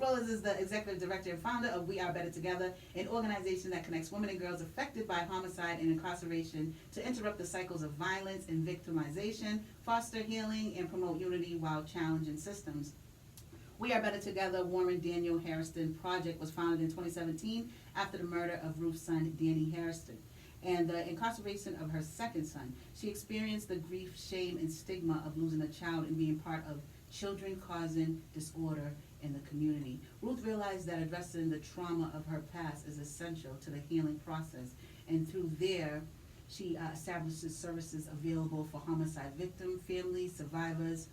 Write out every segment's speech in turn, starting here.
Rollins is the executive director and founder of We Are Better Together, an organization that connects women and girls affected by homicide and incarceration to interrupt the cycles of violence and victimization, foster healing, and promote unity while challenging systems. We Are Better Together Warren Daniel Hairston Project was founded in 2017 after the murder of Ruth's son, Danny Hairston, and the incarceration of her second son. She experienced the grief, shame, and stigma of losing a child and being part of children causing disorder in the community. Ruth realized that addressing the trauma of her past is essential to the healing process, and through there, she establishes services available for homicide victim families, survivors.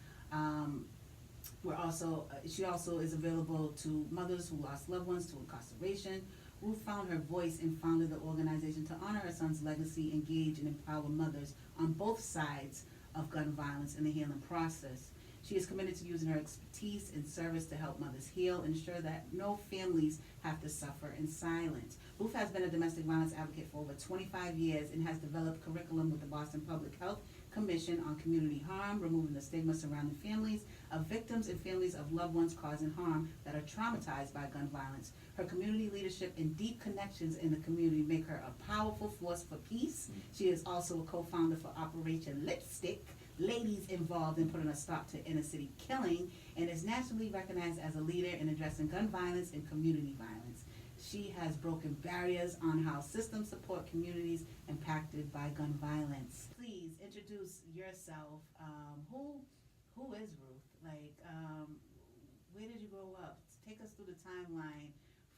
She also is available to mothers who lost loved ones to incarceration. Ruth found her voice and founded the organization to honor her son's legacy, engage and empower mothers on both sides of gun violence in the healing process. She is committed to using her expertise and service to help mothers heal and ensure that no families have to suffer in silence. Ruth has been a domestic violence advocate for over 25 years and has developed curriculum with the Boston Public Health Commission on community harm, removing the stigma surrounding families of victims and families of loved ones causing harm that are traumatized by gun violence. Her community leadership and deep connections in the community make her a powerful force for peace. She is also a co-founder for Operation Lipstick, ladies involved in putting a stop to inner city killing, and is nationally recognized as a leader in addressing gun violence and community violence. She has broken barriers on how systems support communities impacted by gun violence. Please introduce yourself. Who is Ruth? Like, where did you grow up? Take us through the timeline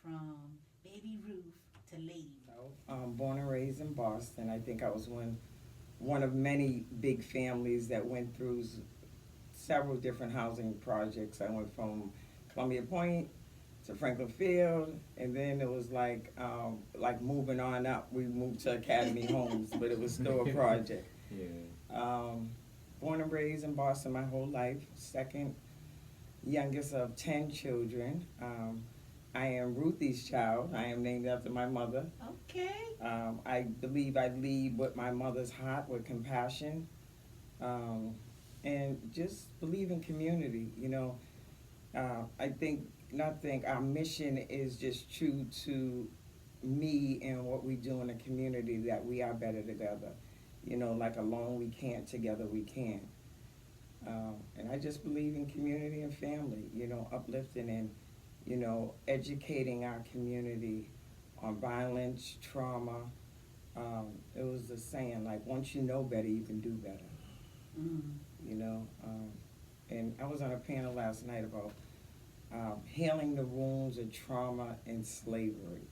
from baby Ruth to Lady Ruth. Born and raised in Boston. I think I was one of many big families that went through several different housing projects. I went from Columbia Point to Franklin Field, and then it was like moving on up. We moved to Academy Homes, but it was still a project. Yeah. Born and raised in Boston my whole life. Second youngest of 10 children. I am Ruthie's child. I am named after my mother. Okay. I believe I lead with my mother's heart, with compassion, and just believe in community. You know, our mission is just true to me and what we do in the community, that we are better together. You know, like alone we can't, together we can. And I just believe in community and family, you know, uplifting and, you know, educating our community on violence, trauma. It was the saying, like, once you know better, you can do better. You know, and I was on a panel last night about healing the wounds of trauma and slavery,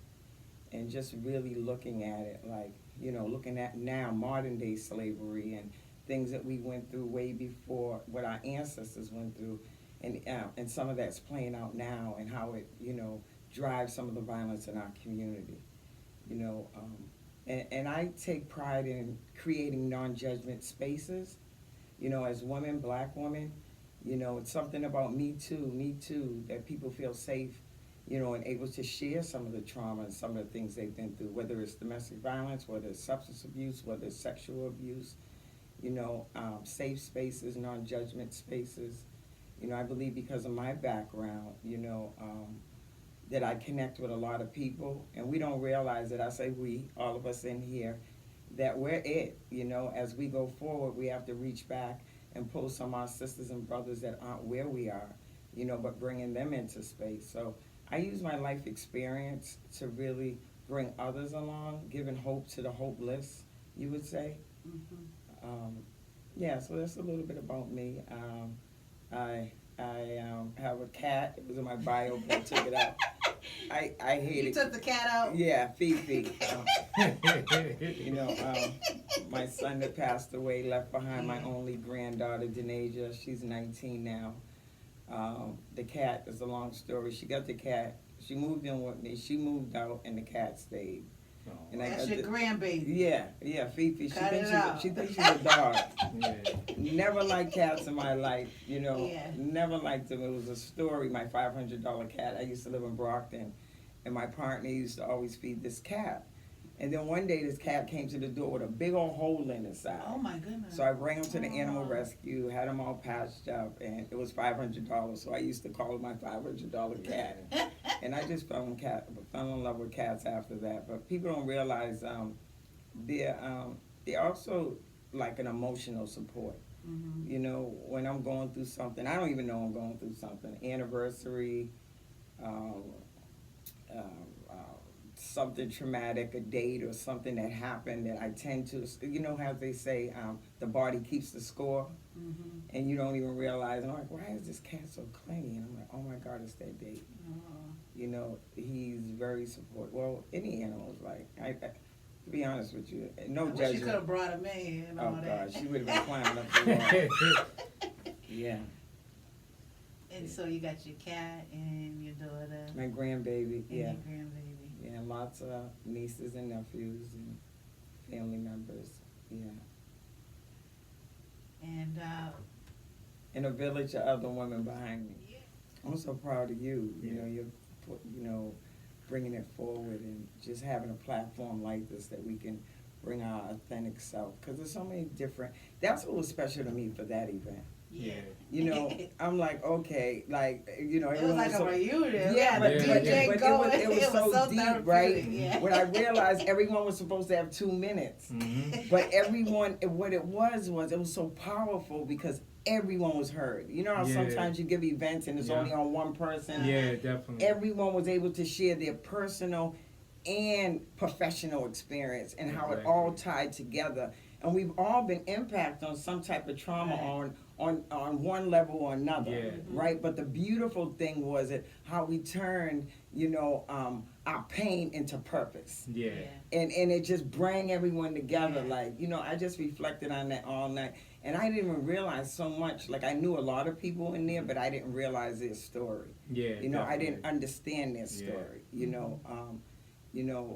and just really looking at it, like, you know, looking at now modern day slavery and things that we went through way before, what our ancestors went through, and some of that's playing out now, and how it, you know, drives some of the violence in our community. You know, and I take pride in creating non-judgment spaces. You know, as women, black women, you know, it's something about me too, that people feel safe, you know, and able to share some of the trauma and some of the things they've been through, whether it's domestic violence, whether it's substance abuse, whether it's sexual abuse, you know, safe spaces, non-judgment spaces. You know, I believe because of my background, you know, that I connect with a lot of people, and we don't realize it. I say we, all of us in here, that we're it. You know, as we go forward, we have to reach back and pull some of our sisters and brothers that aren't where we are, you know, but bringing them into space. So I use my life experience to really bring others along, giving hope to the hopeless, you would say. Yeah, so that's a little bit about me. I have a cat. It was in my bio, but I took it out. I hate it. You took the cat out? Yeah, Fifi. You know, my son that passed away left behind my only granddaughter, Denasia. She's 19 now. The cat is a long story. She got the cat. She moved in with me. She moved out, and the cat stayed. Oh. And that's your grandbaby. Yeah, Fifi. She thinks she's a dog. Yeah. Never liked cats in my life, you know. Yeah. Never liked them. It was a story, my $500 cat. I used to live in Brockton, and my partner used to always feed this cat. And then one day this cat came to the door with a big old hole in his side. Oh my goodness. So I bring him to the animal rescue, had him all patched up, and it was $500. So I used to call it my $500 cat. And I just fell in love with cats after that. But people don't realize they're also like an emotional support. Mm-hmm. You know, when I'm going through something, I don't even know I'm going through something. Anniversary, something traumatic, a date or something that happened that I tend to, you know how they say the body keeps the score, and you don't even realize, I'm like, why is this cat so clingy? And I'm like, oh my God, it's that date. You know, he's very supportive. Well, any animal is like, to be honest with you, no I judgment. wish you could have brought him in and all Oh that. God, she would have been climbing up the wall. Yeah. And so you got your cat and your daughter. My grandbaby, And yeah. your grandbaby. Yeah, lots of nieces and nephews and family members, yeah. And a village of other women behind me. Yeah. I'm so proud of you. You Yeah. know, you're bringing it forward and just having a platform like this that we can bring our authentic self. Because there's so many different. That's what was special to me for that event. Yeah. You know, I'm like, okay, like, you know, It was like a reunion. Yeah, but but DJ going. it was so deep, therapeutic, right? Yeah. When I realized everyone was supposed to have 2 minutes, but everyone, what it was it was so powerful because everyone was heard. You know how Yeah. sometimes you give events and it's Yeah. only on one person? Yeah, definitely. Everyone was able to share their personal and professional experience and how it Exactly. all tied together. And we've all been impacted on some type of trauma Right. on one level or another, Yeah. right? But the beautiful thing was how we turned, our pain into purpose. Yeah. And it just bring everyone together. Yeah. Like, I just reflected on that all night. And I didn't even realize so much. Like, I knew a lot of people in there, but I didn't realize their story. Yeah. I didn't definitely. understand their Yeah. story,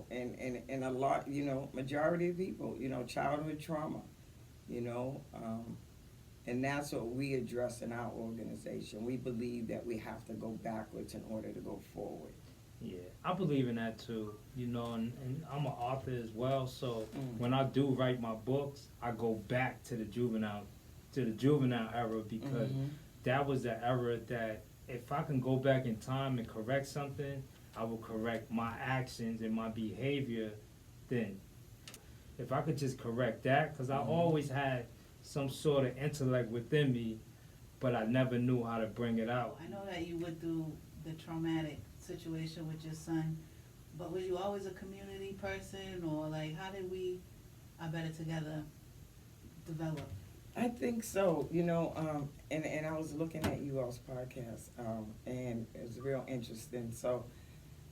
and a lot, majority of people, childhood trauma, and that's what we address in our organization. We believe that we have to go backwards in order to go forward. Yeah, I believe in that too. And I'm an author as well. So when I do write my books, I go back to the juvenile era because that was the era that if I can go back in time and correct something, I will correct my actions and my behavior. Then, if I could just correct that, because I always had some sort of intellect within me, but I never knew how to bring it out. I know that you went through the traumatic situation with your son, but was you always a community person, or like how did we are better together develop? I think so, and I was looking at you all's podcast, and it was real interesting. So,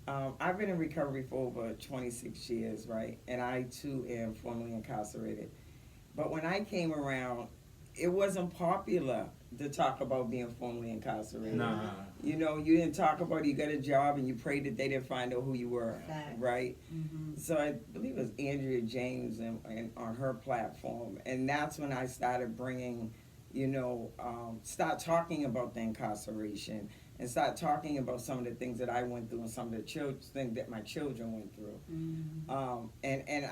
I've been in recovery for over 26 years, right? And I too am formerly incarcerated. But when I came around, it wasn't popular to talk about being formerly incarcerated. Nah. You didn't talk about it. You got a job and you prayed that they didn't find out who you were, Facts. right? Mm-hmm. So I believe it was Andrea James and on her platform. And that's when I started bringing, start talking about the incarceration and start talking about some of the things that I went through and some of the things that my children went through. Mm-hmm. And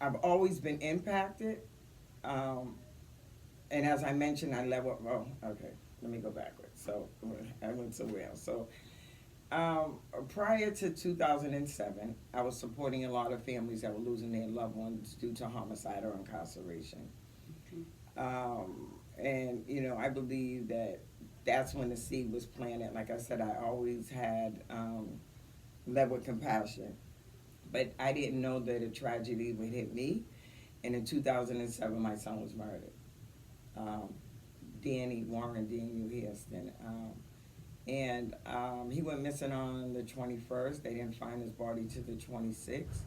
I've always been impacted. And as I mentioned, let me go backwards. So I went somewhere else. So prior to 2007, I was supporting a lot of families that were losing their loved ones due to homicide or incarceration. And, I believe that that's when the seed was planted. Like I said, I always had led with compassion. But I didn't know that a tragedy would hit me. And in 2007, my son was murdered. Warren Daniel Hairston. And he went missing on the 21st. They didn't find his body to the 26th.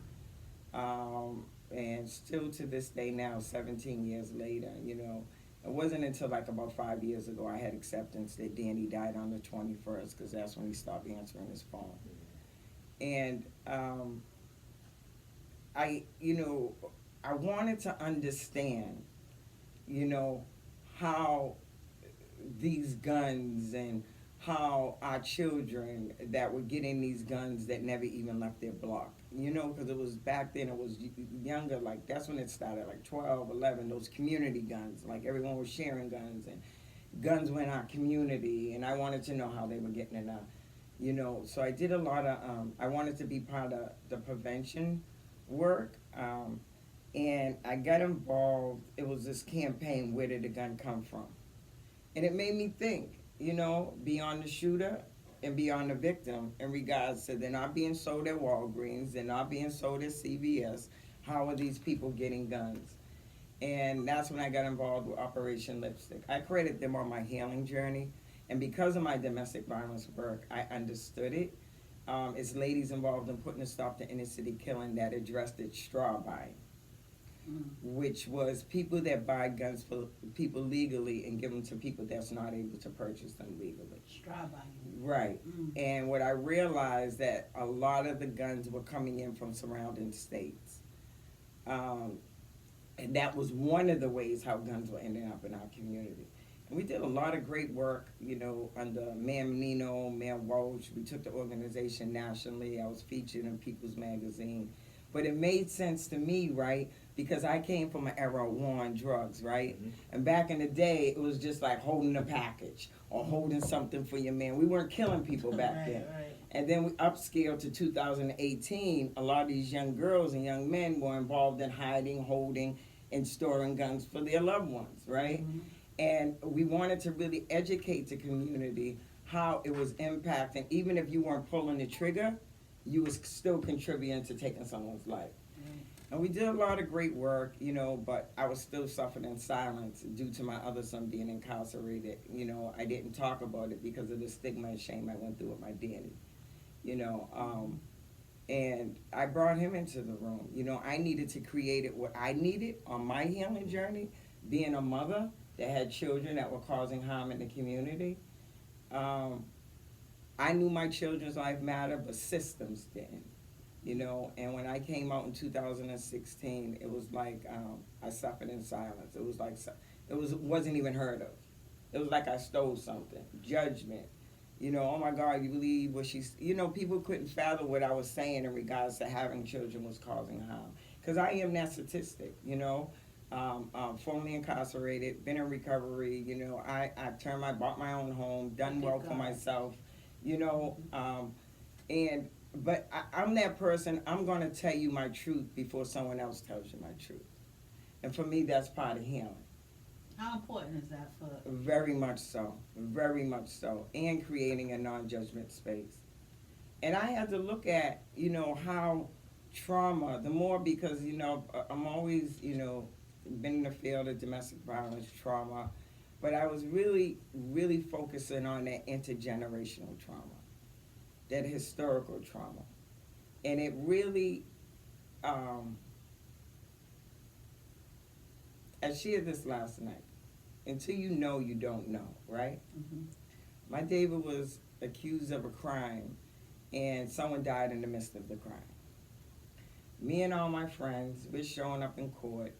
And still to this day now, 17 years later, it wasn't until like about 5 years ago I had acceptance that Danny died on the 21st, because that's when he stopped answering his phone. And I wanted to understand, how these guns and how our children that were getting these guns that never even left their block. You know, because it was back then, it was younger, like that's when it started, like 12, 11, those community guns. Like everyone was sharing guns, and guns were in our community, and I wanted to know how they were getting it out. You know, so I did a lot of, I wanted to be part of the prevention work, and I got involved. It was this campaign, Where Did the Gun Come From? And it made me think, you know, beyond the shooter and beyond the victim, in regards to they're not being sold at Walgreens, they're not being sold at CVS. How are these people getting guns? And that's when I got involved with Operation Lipstick. I credit them on my healing journey. And because of my domestic violence work, I understood it. It's ladies involved in putting a stop to inner city killing that addressed it straw buying, which was people that buy guns for people legally and give them to people that's not able to purchase them legally. Straw buying. Right. And what I realized that a lot of the guns were coming in from surrounding states. And that was one of the ways how guns were ending up in our community. And we did a lot of great work, you know, under Mayor Menino, Mayor Walsh. We took the organization nationally. I was featured in People's Magazine. But it made sense to me, right? Because I came from an era of war on drugs, right? And back in the day, it was just like holding a package or holding something for your man. We weren't killing people back then. Right. And then we upscaled to 2018. A lot of these young girls and young men were involved in hiding, holding, and storing guns for their loved ones, right? And we wanted to really educate the community how it was impacting. Even if you weren't pulling the trigger, you was still contributing to taking someone's life. And we did a lot of great work, you know, but I was still suffering in silence due to my other son being incarcerated. You know, I didn't talk about it because of the stigma and shame I went through with my Danny, you know. And I brought him into the room. You know, I needed to create it what I needed on my healing journey, being a mother that had children that were causing harm in the community. I knew my children's life mattered, but systems didn't. You know, and when I came out in 2016, it was like I suffered in silence. It was like wasn't even heard of. It was like I stole something. Judgment. You know, oh my God, you believe what she's. You know, people couldn't fathom what I was saying in regards to having children was causing harm. Because I am that statistic. You know, formerly incarcerated, been in recovery. You know, I bought my own home, done well for myself. You know, But I'm that person, I'm going to tell you my truth before someone else tells you my truth. And for me, that's part of healing. How important is that for? Very much so. Very much so. And creating a non-judgment space. And I had to look at, you know, how trauma, the more because, you know, I'm always, you know, been in the field of domestic violence, trauma. But I was really, really focusing on that intergenerational trauma. That historical trauma. And it really, I shared this last night. Until you know, you don't know, right? My David was accused of a crime, and someone died in the midst of the crime. Me and all my friends, we're showing up in court,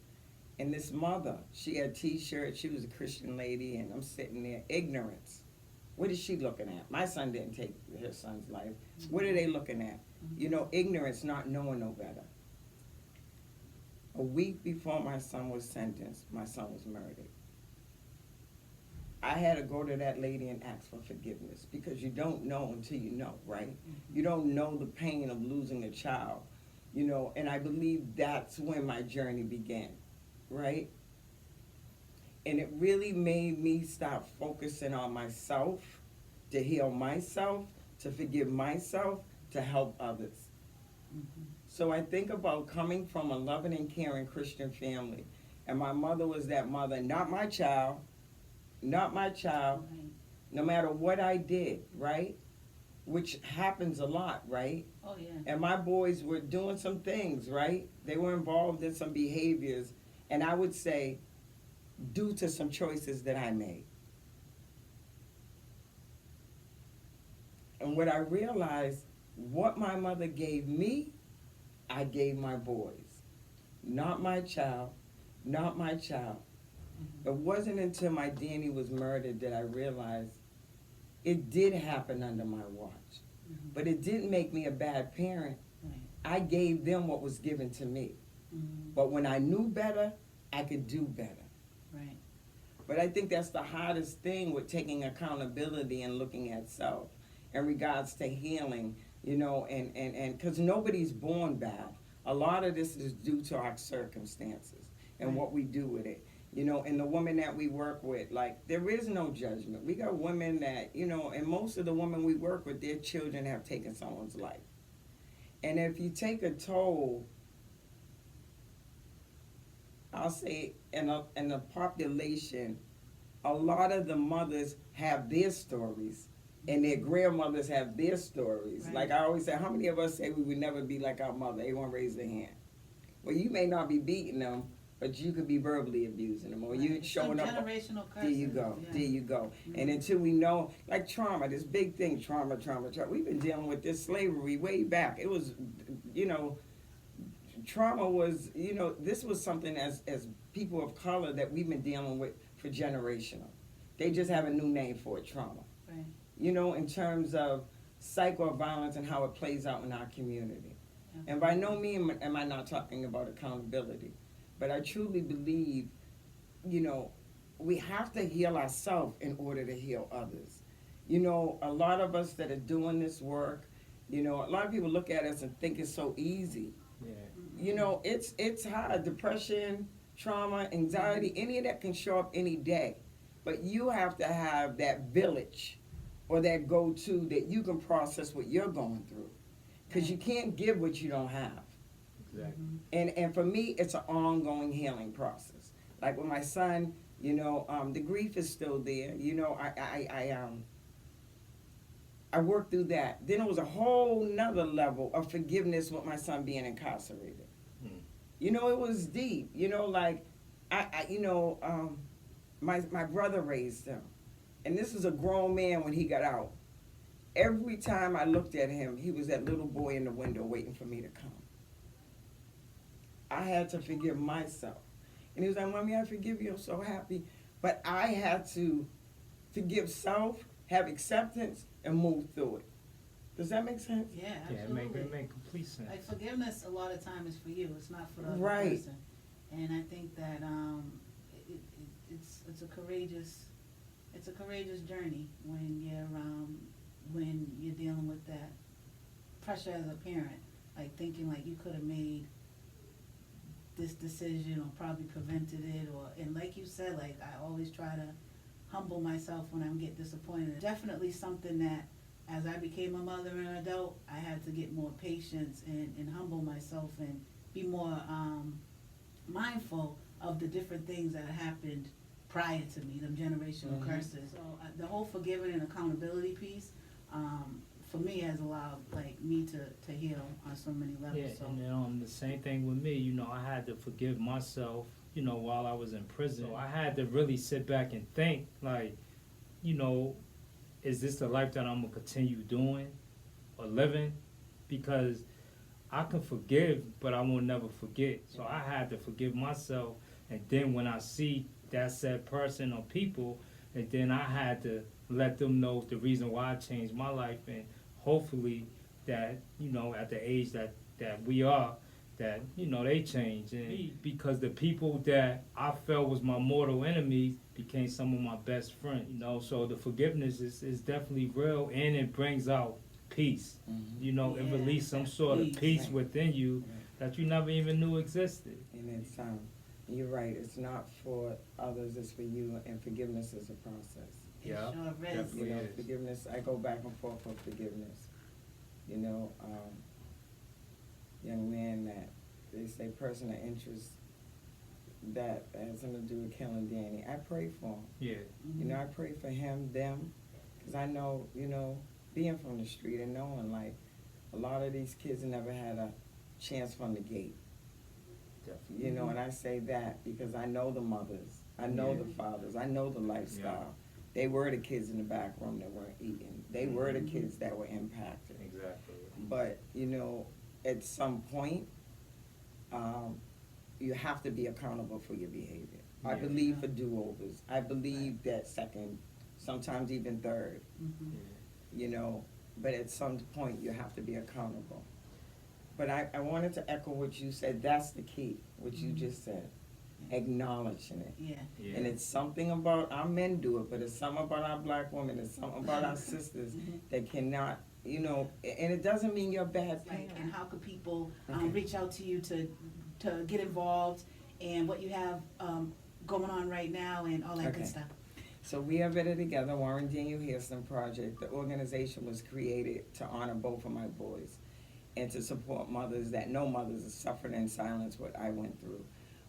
and this mother, she had T-shirts, she was a Christian lady, and I'm sitting there, ignorance. What is she looking at? My son didn't take his son's life. What are they looking at? You know, ignorance, not knowing no better. A week before my son was sentenced, my son was murdered. I had to go to that lady and ask for forgiveness because you don't know until you know, right? You don't know the pain of losing a child, you know, and I believe that's when my journey began, right? And it really made me stop focusing on myself, to heal myself, to forgive myself, to help others. So I think about coming from a loving and caring Christian family. And my mother was that mother, not my child, not my child, no matter what I did, right? Which happens a lot, right? Oh, yeah. And my boys were doing some things, right? They were involved in some behaviors. And I would say, due to some choices that I made. And what I realized, what my mother gave me, I gave my boys. Not my child, not my child. It wasn't until my Danny was murdered that I realized it did happen under my watch. But it didn't make me a bad parent. Right. I gave them what was given to me. But when I knew better, I could do better. Right. But I think that's the hardest thing with taking accountability and looking at self in regards to healing, you know, and because nobody's born bad. A lot of this is due to our circumstances and what we do with it. You know, and the women that we work with, like, there is no judgment. We got women that, you know, and most of the women we work with, their children have taken someone's life. And if you take a toll, I'll say in the population, a lot of the mothers have their stories and their grandmothers have their stories. Right. Like I always say, how many of us say we would never be like our mother? Everyone raise their hand. Well, you may not be beating them, but you could be verbally abusing them, or Right. you It's showing some up. generational curses. There you go. Yeah. There you go. And until we know, like trauma, this big thing, trauma. We've been dealing with this slavery way back. It was, you know, trauma was, you know, this was something as people of color that we've been dealing with for generational. They just have a new name for it, trauma. Right. You know, in terms of psycho violence and how it plays out in our community. And by no means am I not talking about accountability, but I truly believe, you know, we have to heal ourselves in order to heal others. You know, a lot of us that are doing this work, you know, a lot of people look at us and think it's so easy. Yeah. You know, it's hard. Depression, trauma, anxiety, any of that can show up any day. But you have to have that village or that go-to that you can process what you're going through. Because you can't give what you don't have. Exactly. And for me, it's an ongoing healing process. Like with my son, you know, the grief is still there. You know, I worked through that. Then it was a whole nother level of forgiveness with my son being incarcerated. You know, it was deep. You know, like my brother raised him, and this is a grown man when he got out. Every time I looked at him, he was that little boy in the window waiting for me to come. I had to forgive myself. And he was like, Mommy, I forgive you, I'm so happy. But I had to forgive self, have acceptance, and move through it. Does that make sense? Yeah, Yeah, absolutely. it make complete sense. Like forgiveness, a lot of time is for you. It's not for the other Right. person. And I think that it's a courageous journey when you're dealing with that pressure as a parent, like thinking like you could have made this decision or probably prevented it, and like you said, like I always try to humble myself when I get disappointed. Definitely something that as I became a mother and an adult, I had to get more patience and humble myself and be more mindful of the different things that happened prior to me, them generational curses. So the whole forgiving and accountability piece, for me, has allowed like me to heal on so many levels. Yeah, So. and then the same thing with me, you know, I had to forgive myself, you know, while I was in prison. So I had to really sit back and think, like, you know, is this the life that I'm going to continue doing or living? Because I can forgive, but I will never forget. So I had to forgive myself, and then when I see that said person or people, and then I had to let them know the reason why I changed my life, and hopefully that, you know, at the age that we are, that, you know, they change. And because the people that I felt was my mortal enemies became some of my best friends, you know. So the forgiveness is definitely real, and it brings out peace. You know, it Yeah, releases some that sort of peace, peace right. within you that you never even knew existed. And it's you're right. It's not for others. It's for you. And forgiveness is a process. It Yeah, sure is. definitely. You know, Yes. forgiveness. I go back and forth with forgiveness. You know, young man that they say person of interest that has something to do with killing Danny. I pray for him. Yeah. You know, I pray for him, them, because I know, you know, being from the street and knowing like a lot of these kids never had a chance from the gate. Definitely. You know, and I say that because I know the mothers, I know the fathers, I know the lifestyle. They were the kids in the back room that weren't eating. They were the kids that were impacted. Exactly. But, you know, at some point, you have to be accountable for your behavior. I Yeah. believe for do-overs. I believe that second sometimes even third, Mhm. you know, but at some point you have to be accountable. But I wanted to echo what you said, that's the key, what you just said, acknowledging it. Yeah. Yeah. And it's something about, our men do it, but it's something about our black women, it's something about our sisters that cannot, you know, and it doesn't mean you're a bad Like, parent. and how could people Okay. reach out to you to get involved, and what you have going on right now, and all that Okay. good stuff? So we are better together, Warren Daniel Hairston Project. The organization was created to honor both of my boys and to support mothers that know mothers have suffered in silence what I went through.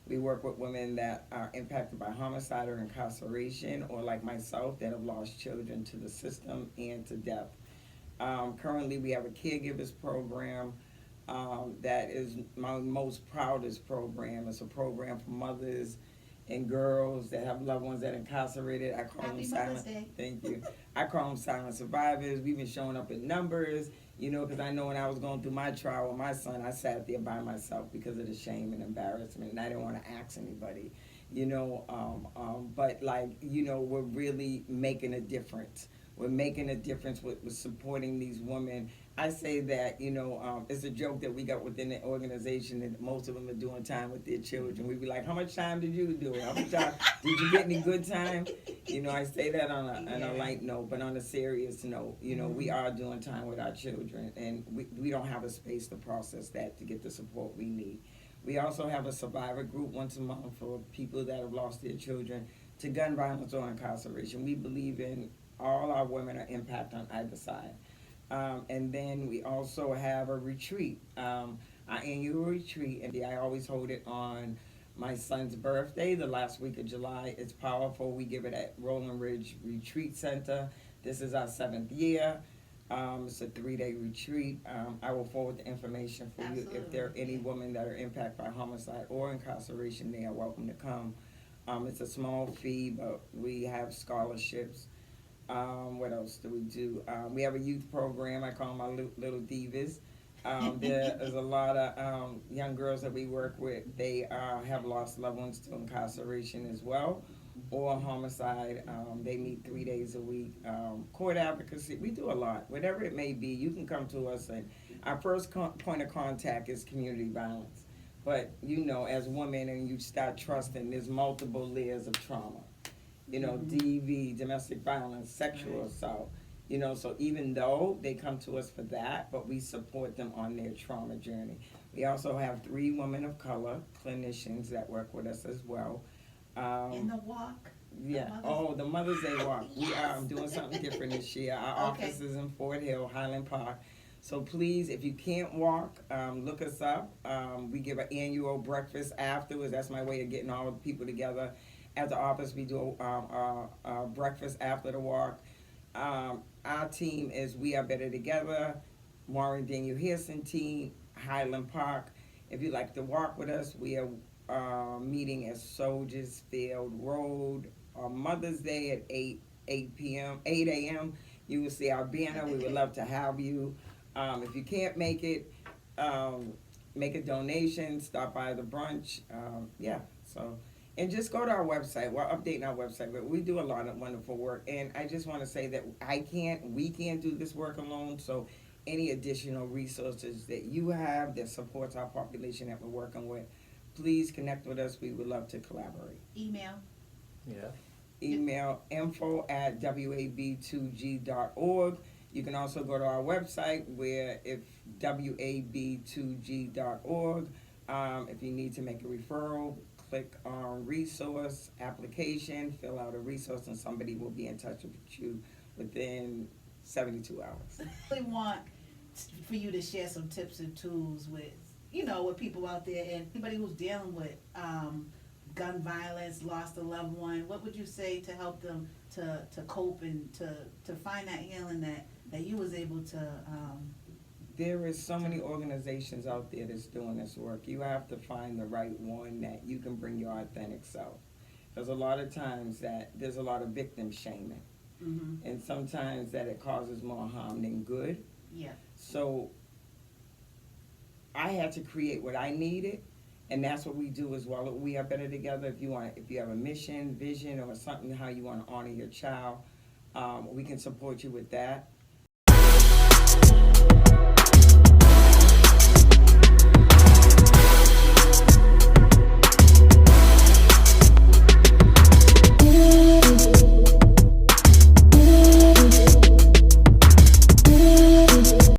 We work with women that are impacted by homicide or incarceration, or like myself, that have lost children to the system and to death. Currently, we have a caregivers program that is my most proudest program. It's a program for mothers and girls that have loved ones that are incarcerated. I call Happy them Mother's silent. Day. Thank you. I call them silent survivors. We've been showing up in numbers, you know, because I know when I was going through my trial with my son, I sat there by myself because of the shame and embarrassment, and I didn't want to ask anybody, you know. But like, you know, we're really making a difference. We're making a difference with supporting these women. I say that, you know, it's a joke that we got within the organization that most of them are doing time with their children. We be like, how much time did you do? How much time, did you get any good time? You know, I say that on a light note, but on a serious note, you know, we are doing time with our children, and we don't have a space to process that to get the support we need. We also have a survivor group once a month for people that have lost their children to gun violence or incarceration. We believe in all our women are impacted on either side. And then we also have a retreat, our annual retreat, and I always hold it on my son's birthday, the last week of July. It's powerful. We give it at Rolling Ridge Retreat Center. This is our 7th year. It's a 3-day retreat. I will forward the information for you. If there are any women that are impacted by homicide or incarceration, they are welcome to come. It's a small fee, but we have scholarships. What else do we do? We have a youth program. I call them our little divas. There is a lot of young girls that we work with. They have lost loved ones to incarceration as well, or homicide. They meet 3 days a week. Court advocacy. We do a lot. Whatever it may be, you can come to us. And our first point of contact is community violence. But, you know, as women, and you start trusting, there's multiple layers of trauma. You know, DV, domestic violence, sexual assault, you know, so even though they come to us for that, but we support them on their trauma journey. We also have 3 women of color clinicians that work with us as well. In the walk? Yeah. The Mother's Day walk. Yes. We are doing something different this year. Our office is in Fort Hill, Highland Park. So please, if you can't walk, look us up. We give an annual breakfast afterwards. That's my way of getting all the people together. At the office, we do a breakfast after the walk. Our team is We Are Better Together, Warren Daniel Hairston team, Highland Park. If you'd like to walk with us, we are meeting at Soldiers Field Road on Mother's Day at 8 a.m. You will see our banner. We would love to have you. If you can't make it, make a donation, stop by the brunch. And just go to our website. We're updating our website, but we do a lot of wonderful work. And I just want to say that we can't do this work alone. So any additional resources that you have that supports our population that we're working with, please connect with us. We would love to collaborate. Email. Yeah. Email info@wab2g.org. You can also go to our website where if wab2g.org. If you need to make a referral, click on resource application, fill out a resource, and somebody will be in touch with you within 72 hours. I really want for you to share some tips and tools with, you know, with people out there and anybody who's dealing with gun violence, lost a loved one. What would you say to help them to cope and to find that healing that you was able to There is so many organizations out there that's doing this work. You have to find the right one that you can bring your authentic self. There's a lot of times that there's a lot of victim shaming. And sometimes that it causes more harm than good. Yeah. So I had to create what I needed, and that's what we do as well. We Are Better Together. If you have a mission, vision, or something how you want to honor your child, we can support you with that.